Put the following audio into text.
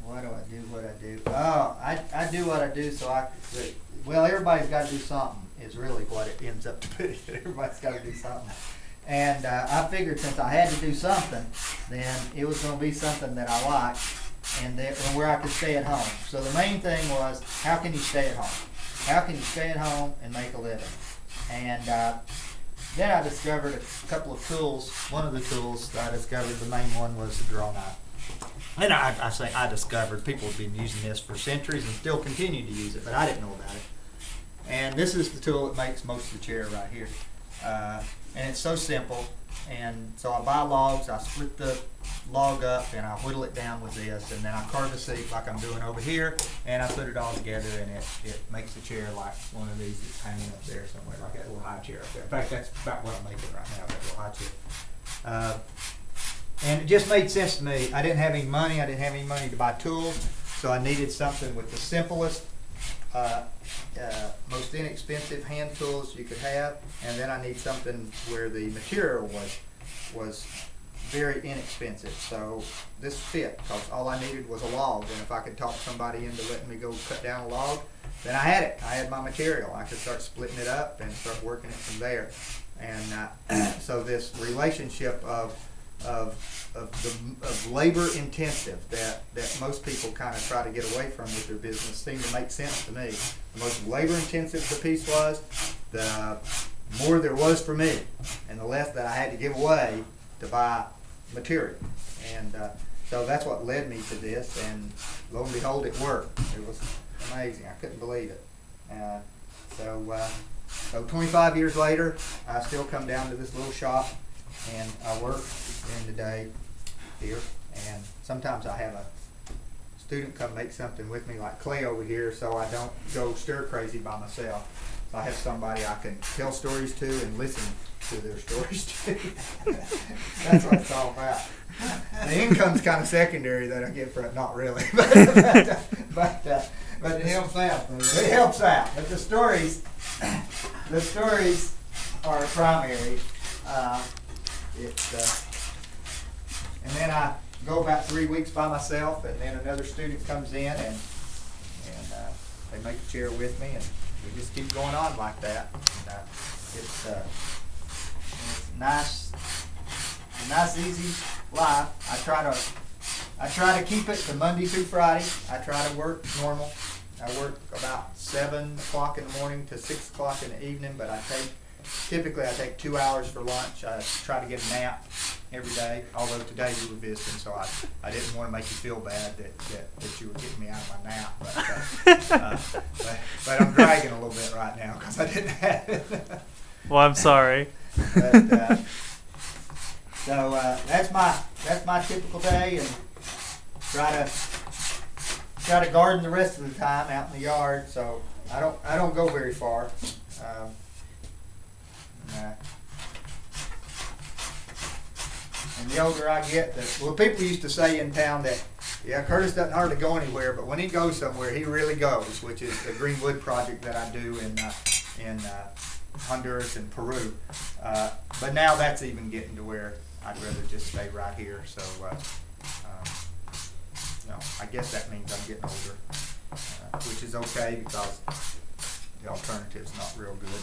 Why do I do what I do? Oh, I do what I do so well, everybody's got to do something is really what it ends up to be. Everybody's got to do something. And I figured since I had to do something, then it was going to be something that I liked and where I could stay at home. So the main thing was, how can you stay at home? How can you stay at home and make a living? And then I discovered a couple of tools. One of the tools that I discovered, the main one, was the draw knife. And I say I discovered, people have been using this for centuries and still continue to use it, but I didn't know about it. And this is the tool that makes most of the chair right here. And it's so simple. And so I buy logs, I split the log up, and I whittle it down with this, and then I carve a seat like I'm doing over here, and I put it all together, and it makes the chair like one of these that's hanging up there somewhere, like that little high chair up there. In fact, that's about what I'm making right now, that little high chair. And it just made sense to me. I didn't have any money. I didn't have any money to buy tools, so I needed something with the simplest, most inexpensive hand tools you could have, and then I need something where the material was very inexpensive. So this fit, because all I needed was a log, and if I could talk somebody into letting me go cut down a log, then I had it. I had my material. I could start splitting it up and start working it from there. And so this relationship of labor intensive that most people kind of try to get away from with their business seemed to make sense to me. The most labor intensive the piece was, the more there was for me, and the less that I had to give away to buy material. And so that's what led me to this, and lo and behold, it worked. It was amazing. I couldn't believe it. So 25 years later, I still come down to this little shop, and I work during the day here, and sometimes I have a student come make something with me, like Clay over here, so I don't go stir crazy by myself. So I have somebody I can tell stories to and listen to their stories to. That's what it's all about. The income's kind of secondary that I get for it, not really, but it helps out. It helps out, but the stories are primary. And then I go about 3 weeks by myself, and then another student comes in, and they make a chair with me, and we just keep going on like that. And, it's a nice, easy life. I try to keep it to Monday through Friday. I try to work normal. I work about 7 o'clock in the morning to 6 o'clock in the evening, but typically I take 2 hours for lunch. I try to get a nap every day, although today you were visiting, so I didn't want to make you feel bad that you were getting me out of my nap. But I'm dragging a little bit right now because I didn't have it. Well, I'm sorry. But, so that's my typical day, and try to garden the rest of the time out in the yard. So I don't go very far. And the older I get, people used to say in town that, yeah, Curtis doesn't hardly go anywhere, but when he goes somewhere, he really goes, which is the Greenwood project that I do in Honduras and Peru. But now that's even getting to where I'd rather just stay right here. So, I guess that means I'm getting older, which is okay because the alternative's not real good.